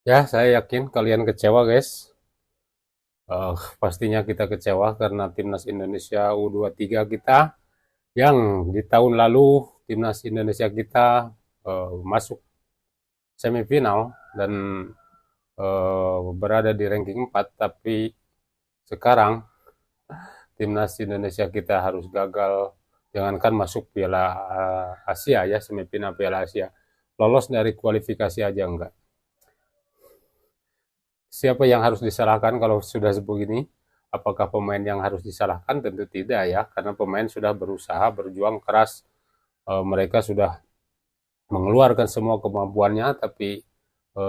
Ya, saya yakin kalian kecewa, guys. Pastinya kita kecewa karena timnas Indonesia U23 kita yang di tahun lalu timnas Indonesia kita masuk semifinal dan berada di ranking 4, tapi sekarang timnas Indonesia kita harus gagal, jangankan masuk Piala Asia ya, semifinal Piala Asia, lolos dari kualifikasi aja enggak. Siapa yang harus disalahkan kalau sudah sebegini? Apakah pemain yang harus disalahkan? Tentu tidak ya, karena pemain sudah berusaha, berjuang keras. Mereka sudah mengeluarkan semua kemampuannya, tapi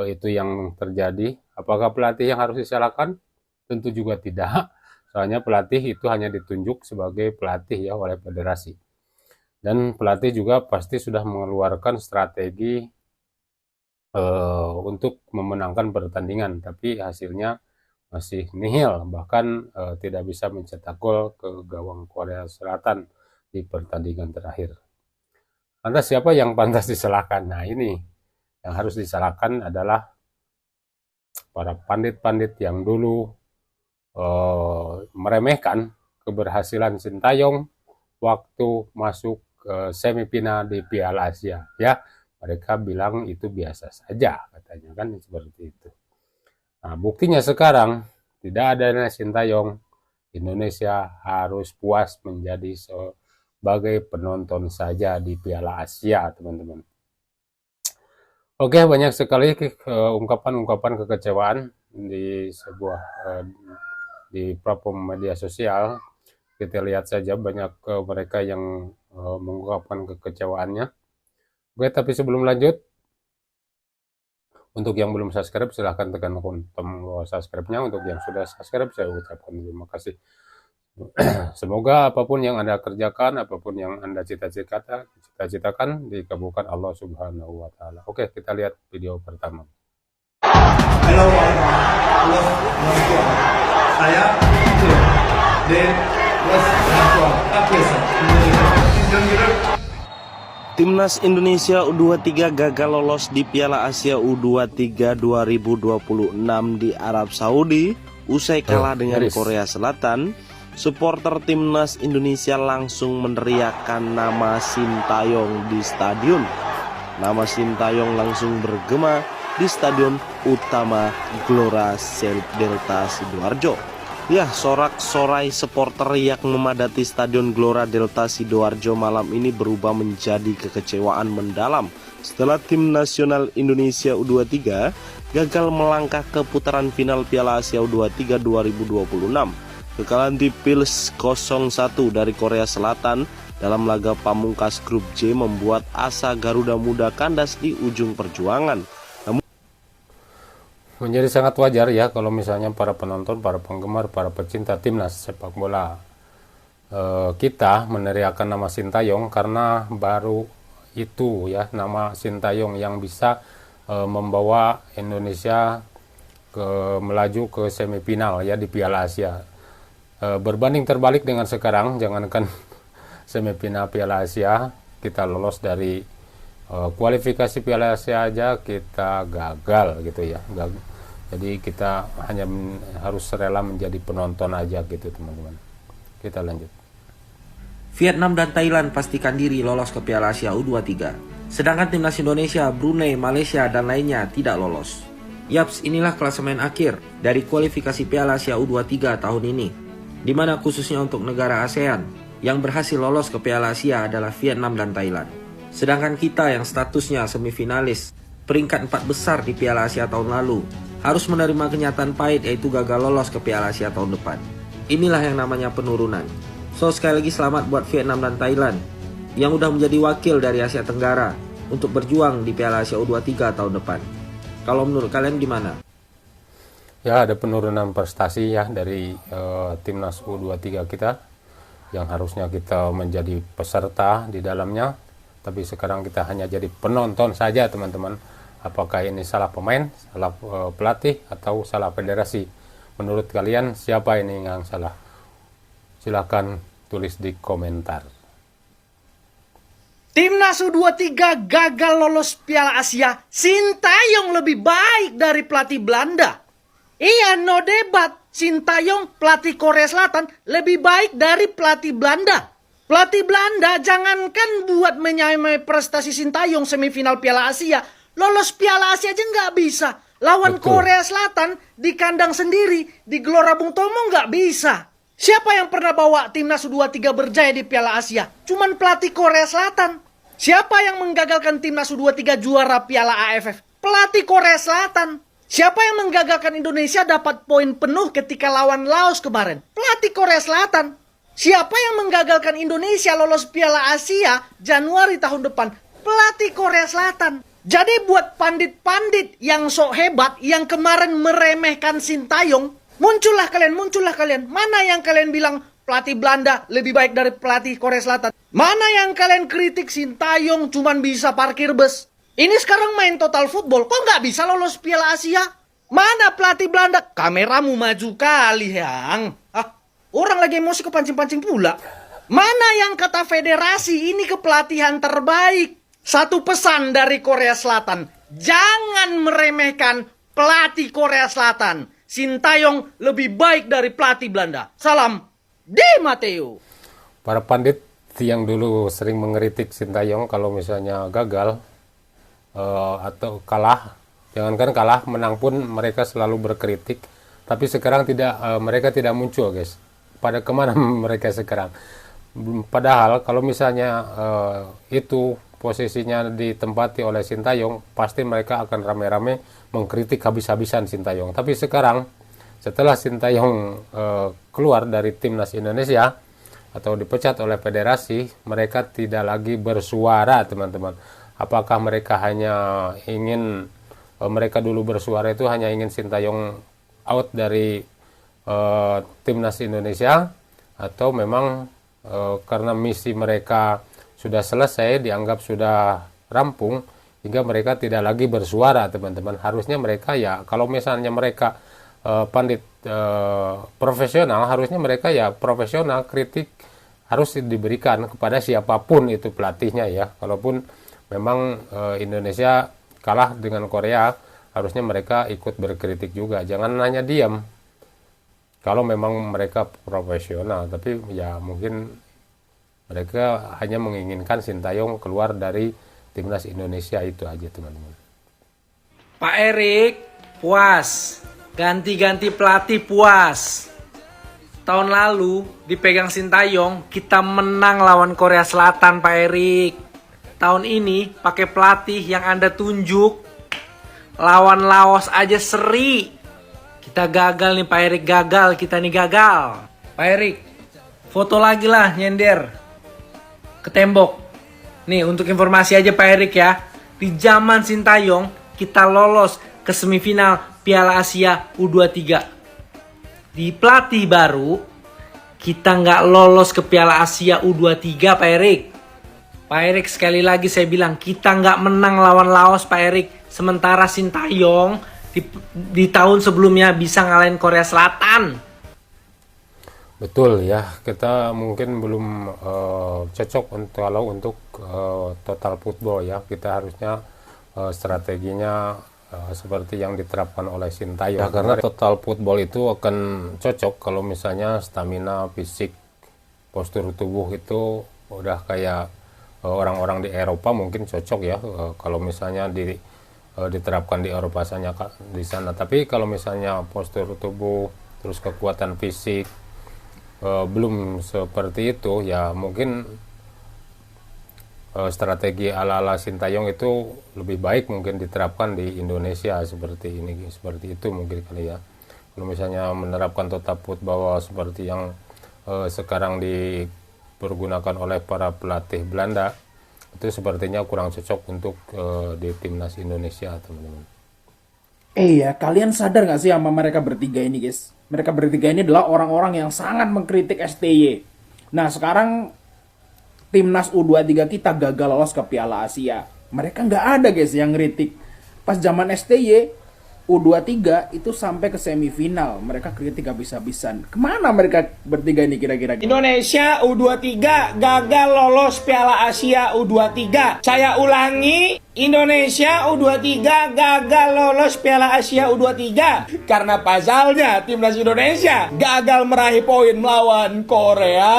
itu yang terjadi. Apakah pelatih yang harus disalahkan? Tentu juga tidak. Soalnya pelatih itu hanya ditunjuk sebagai pelatih ya oleh federasi. Dan pelatih juga pasti sudah mengeluarkan strategi untuk memenangkan pertandingan, tapi hasilnya masih nihil, bahkan tidak bisa mencetak gol ke gawang Korea Selatan di pertandingan terakhir. Lantas siapa yang pantas disalahkan? Nah ini yang harus disalahkan adalah para pandit-pandit yang dulu meremehkan keberhasilan Sintayong waktu masuk ke semifinal di Piala Asia. Ya, mereka bilang itu biasa saja, katanya kan seperti itu. Nah, buktinya sekarang tidak ada Sintayong, Indonesia harus puas menjadi sebagai penonton saja di Piala Asia, teman-teman. Oke, banyak sekali ungkapan-ungkapan kekecewaan di sebuah di platform media sosial. Kita lihat saja banyak mereka yang mengungkapkan kekecewaannya. Oke, tapi sebelum lanjut, untuk yang belum subscribe silahkan tekan tombol subscribe-nya. Untuk yang sudah subscribe saya ucapkan terima kasih. Semoga apapun yang Anda kerjakan, apapun yang Anda cita-citakan dikabulkan Allah Subhanahu wa taala. Oke, kita lihat video pertama. Halo Los Lampua. Saya de Los Lampua. Timnas Indonesia U23 gagal lolos di Piala Asia U23 2026 di Arab Saudi usai kalah dengan Korea Selatan. Supporter Timnas Indonesia langsung meneriakkan nama Sintayong di stadion. Nama Sintayong langsung bergema di Stadion Utama Gelora Delta Sidoarjo. Ya, sorak-sorai supporter yang memadati Stadion Gelora Delta Sidoarjo malam ini berubah menjadi kekecewaan mendalam setelah tim nasional Indonesia U23 gagal melangkah ke putaran final Piala Asia U23 2026. Kekalahan tipis 0-1 dari Korea Selatan dalam laga pamungkas grup J membuat asa Garuda Muda kandas di ujung perjuangan. Menjadi sangat wajar ya kalau misalnya para penonton, para penggemar, para pecinta timnas sepak bola kita meneriakkan nama Sintayong karena baru itu ya nama Sintayong yang bisa membawa Indonesia melaju ke semifinal ya di Piala Asia. Berbanding terbalik dengan sekarang, jangankan semifinal Piala Asia, kita lolos dari kualifikasi Piala Asia aja kita gagal gitu ya. Jadi kita hanya harus rela menjadi penonton aja gitu teman-teman. Kita lanjut. Vietnam dan Thailand pastikan diri lolos ke Piala Asia U23. Sedangkan timnas Indonesia, Brunei, Malaysia, dan lainnya tidak lolos. Yaps, inilah klasemen akhir dari kualifikasi Piala Asia U23 tahun ini, di mana khususnya untuk negara ASEAN yang berhasil lolos ke Piala Asia adalah Vietnam dan Thailand. Sedangkan kita yang statusnya semifinalis, peringkat 4 besar di Piala Asia tahun lalu, harus menerima kenyataan pahit yaitu gagal lolos ke Piala Asia tahun depan. Inilah yang namanya penurunan. So sekali lagi selamat buat Vietnam dan Thailand yang udah menjadi wakil dari Asia Tenggara untuk berjuang di Piala Asia U23 tahun depan. Kalau menurut kalian gimana? Ya, ada penurunan prestasi ya dari timnas U23 kita yang harusnya kita menjadi peserta di dalamnya, tapi sekarang kita hanya jadi penonton saja teman-teman. Apakah ini salah pemain, salah pelatih, atau salah federasi? Menurut kalian siapa ini yang salah? Silahkan tulis di komentar. Timnas U23 gagal lolos Piala Asia. Sintayong lebih baik dari pelatih Belanda. Iya, no debat. Sintayong pelatih Korea Selatan lebih baik dari pelatih Belanda. Pelatih Belanda jangankan buat menyamai prestasi Sintayong semifinal Piala Asia, lolos Piala Asia aja nggak bisa. Lawan Betul. Korea Selatan di kandang sendiri, di Gelora Bung Tomo nggak bisa. Siapa yang pernah bawa timnas U23 berjaya di Piala Asia? Cuman pelatih Korea Selatan. Siapa yang menggagalkan timnas U23 juara Piala AFF? Pelatih Korea Selatan. Siapa yang menggagalkan Indonesia dapat poin penuh ketika lawan Laos kemarin? Pelatih Korea Selatan. Siapa yang menggagalkan Indonesia lolos Piala Asia Januari tahun depan? Pelatih Korea Selatan. Jadi buat pandit-pandit yang sok hebat, yang kemarin meremehkan Sintayong, muncullah kalian. Mana yang kalian bilang pelatih Belanda lebih baik dari pelatih Korea Selatan? Mana yang kalian kritik Sintayong cuman bisa parkir bus? Ini sekarang main total football, kok nggak bisa lolos Piala Asia? Mana pelatih Belanda? Kameramu maju kali, Yang. Orang lagi emosi kepancing-pancing pula. Mana yang kata federasi ini kepelatihan terbaik? Satu pesan dari Korea Selatan. Jangan meremehkan pelatih Korea Selatan. Sintayong lebih baik dari pelatih Belanda. Salam, Di Matteo. Para pandit yang dulu sering mengkritik Sintayong kalau misalnya gagal atau kalah, jangankan kalah, menang pun mereka selalu berkritik. Tapi sekarang mereka tidak muncul, guys. Pada kemana mereka sekarang? Padahal kalau misalnya itu posisinya ditempati oleh Sintayong, pasti mereka akan rame-rame mengkritik habis-habisan Sintayong. Tapi sekarang setelah Sintayong keluar dari timnas Indonesia atau dipecat oleh federasi, mereka tidak lagi bersuara, teman-teman. Apakah mereka hanya ingin mereka dulu bersuara itu hanya ingin Sintayong out dari timnas Indonesia, atau memang karena misi mereka sudah selesai, dianggap sudah rampung, hingga mereka tidak lagi bersuara, teman-teman. Harusnya mereka, ya kalau misalnya mereka pandit profesional, harusnya mereka ya profesional, kritik harus diberikan kepada siapapun itu pelatihnya ya. Kalaupun memang Indonesia kalah dengan Korea, harusnya mereka ikut berkritik juga, jangan hanya diam. Kalau memang mereka profesional, tapi ya mungkin mereka hanya menginginkan Sintayong keluar dari timnas Indonesia, itu aja, teman-teman. Pak Erik, puas. Ganti-ganti pelatih puas. Tahun lalu dipegang Sintayong, kita menang lawan Korea Selatan, Pak Erik. Tahun ini pakai pelatih yang Anda tunjuk, lawan Laos aja seri. Kita gagal nih Pak Erik, gagal. Kita nih gagal. Pak Erik, foto lagi lah nyender ke tembok. Nih untuk informasi aja Pak Erik ya. Di zaman Sintayong kita lolos ke semifinal Piala Asia U23. Di pelatih baru kita nggak lolos ke Piala Asia U23 Pak Erik. Pak Erik, sekali lagi saya bilang, kita nggak menang lawan Laos Pak Erik. Sementara Sintayong di tahun sebelumnya bisa ngalahin Korea Selatan. Betul ya, kita mungkin belum cocok kalau untuk total football ya. Kita harusnya strateginya seperti yang diterapkan oleh Sintayong. Ya, karena total football itu akan cocok kalau misalnya stamina, fisik, postur tubuh itu udah kayak orang-orang di Eropa, mungkin cocok ya kalau misalnya diterapkan di Eropa sana, di sana. Tapi kalau misalnya postur tubuh terus kekuatan fisik belum seperti itu, ya mungkin strategi ala-ala Sintayong itu lebih baik mungkin diterapkan di Indonesia seperti ini, seperti itu mungkin kali ya. Kalau misalnya menerapkan total football seperti yang sekarang dipergunakan oleh para pelatih Belanda, itu sepertinya kurang cocok untuk di timnas Indonesia, teman-teman. Ya, kalian sadar gak sih sama mereka bertiga ini, guys? Mereka bertiga ini adalah orang-orang yang sangat mengkritik STY. Nah, sekarang timnas U23 kita gagal lolos ke Piala Asia. Mereka nggak ada, guys, yang kritik. Pas zaman STY, U23 itu sampai ke semifinal. Mereka kritik habis-habisan. Kemana mereka bertiga ini kira-kira? Indonesia U23 gagal lolos Piala Asia U23. Saya ulangi, Indonesia U23 gagal lolos Piala Asia U23 karena pasalnya timnas Indonesia gagal meraih poin melawan Korea.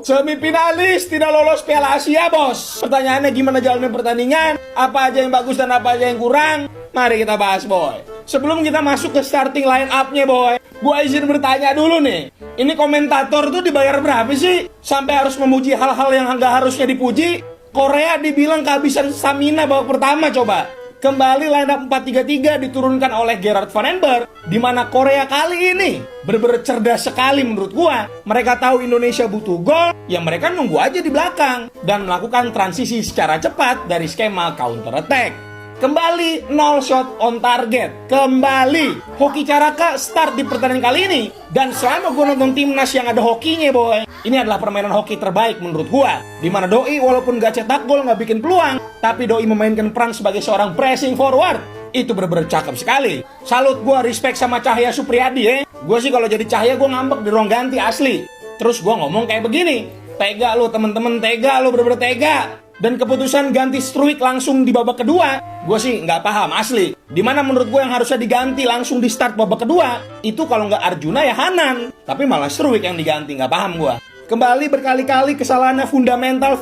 Semifinalis tidak lolos Piala Asia, bos. Pertanyaannya gimana jalannya pertandingan? Apa aja yang bagus dan apa aja yang kurang? Mari kita bahas, boy. Sebelum kita masuk ke starting line up-nya, boy, gua izin bertanya dulu nih. Ini komentator tuh dibayar berapa sih? Sampai harus memuji hal-hal yang nggak harusnya dipuji? Korea dibilang kehabisan stamina babak pertama, coba. Kembali line up 4-3-3 diturunkan oleh Gerard Van den Berg, di mana Korea kali ini bener-bener cerdas sekali menurut gua. Mereka tahu Indonesia butuh gol, ya mereka nunggu aja di belakang dan melakukan transisi secara cepat dari skema counter attack. Kembali 0 shot on target. Kembali Hoki Caraka start di pertandingan kali ini. Dan selama gue nonton timnas yang ada hokinya, boy, ini adalah permainan hoki terbaik menurut gue. Dimana Doi walaupun gak cetak gol, gak bikin peluang, tapi Doi memainkan peran sebagai seorang pressing forward. Itu bener-bener cakep sekali. Salut gue, respect sama Cahya Supriyadi ya. Gue sih kalau jadi Cahya gue ngambek di ruang ganti asli. Terus gue ngomong kayak begini, tega lu temen-temen, tega lu, bener-bener tega. Dan keputusan ganti Struik langsung di babak kedua, gue sih nggak paham asli. Dimana menurut gue yang harusnya diganti langsung di start babak kedua, itu kalau nggak Arjuna ya Hanan. Tapi malah Struik yang diganti, nggak paham gue. Kembali berkali-kali kesalahannya fundamental.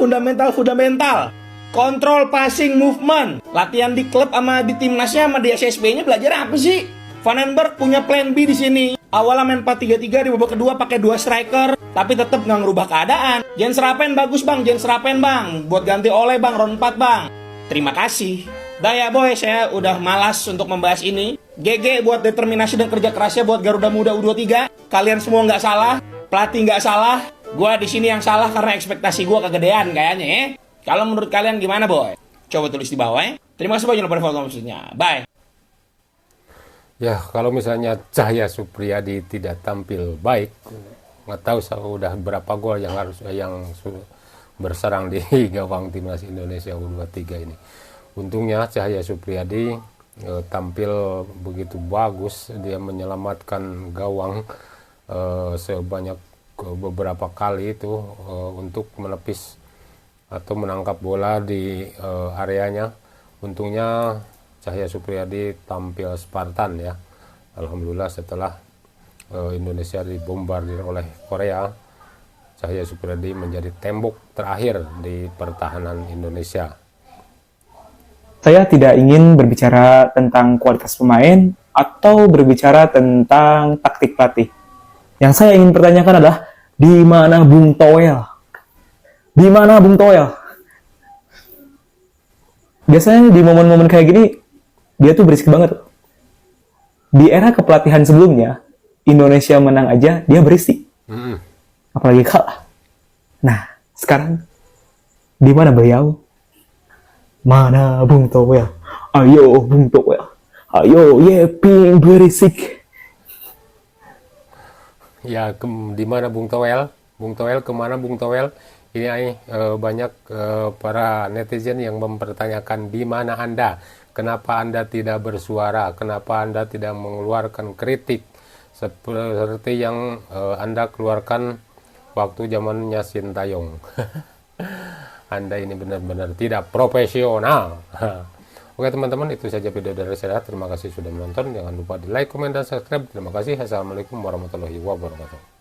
Kontrol passing movement. Latihan di klub sama di timnasnya sama di SSB-nya belajar apa sih? Van den Berg punya plan B di sini. Awalnya main 4-3-3, di babak kedua pakai 2 striker, tapi tetap nggak ngerubah keadaan. Jens Rapen bagus bang, Jens Rapen bang, buat ganti oleh bang, round 4 bang. Terima kasih. Dah ya boy, saya udah malas untuk membahas ini. GG buat determinasi dan kerja kerasnya buat Garuda Muda U23. Kalian semua nggak salah, pelatih nggak salah. Gua di sini yang salah karena ekspektasi gua kegedean kayaknya ya. Kalau menurut kalian gimana boy? Coba tulis di bawah ya. Terima kasih banyak pada foto maksudnya. Bye. Ya, kalau misalnya Cahya Supriyadi tidak tampil baik, nggak tahu udah berapa gol yang berserang di gawang timnas Indonesia U23 ini. Untungnya Cahya Supriyadi tampil begitu bagus, dia menyelamatkan gawang sebanyak beberapa kali itu untuk menepis atau menangkap bola di areanya. Untungnya Cahya Supriyadi tampil Spartan ya. Alhamdulillah setelah Indonesia dibombardir oleh Korea, Cahya Supriyadi menjadi tembok terakhir di pertahanan Indonesia. Saya tidak ingin berbicara tentang kualitas pemain atau berbicara tentang taktik pelatih. Yang saya ingin pertanyakan adalah, di mana Bung Toel? Di mana Bung Toel? Biasanya di momen-momen kayak gini, dia tuh berisik banget. Di era kepelatihan sebelumnya, Indonesia menang aja, dia berisik. Apalagi kalah. Nah, sekarang, di mana beliau? Mana Bung Toel? Ayo Bung Toel. Ayo Yeping berisik. Ya, di mana Bung Toel? Bung Toel kemana Bung Toel? Ini banyak para netizen yang mempertanyakan di mana Anda? Kenapa Anda tidak bersuara? Kenapa Anda tidak mengeluarkan kritik seperti yang Anda keluarkan waktu zamannya Sintayong? Anda ini benar-benar tidak profesional. Oke teman-teman, itu saja video dari saya. Terima kasih sudah menonton. Jangan lupa di like, komen, dan subscribe. Terima kasih. Assalamualaikum warahmatullahi wabarakatuh.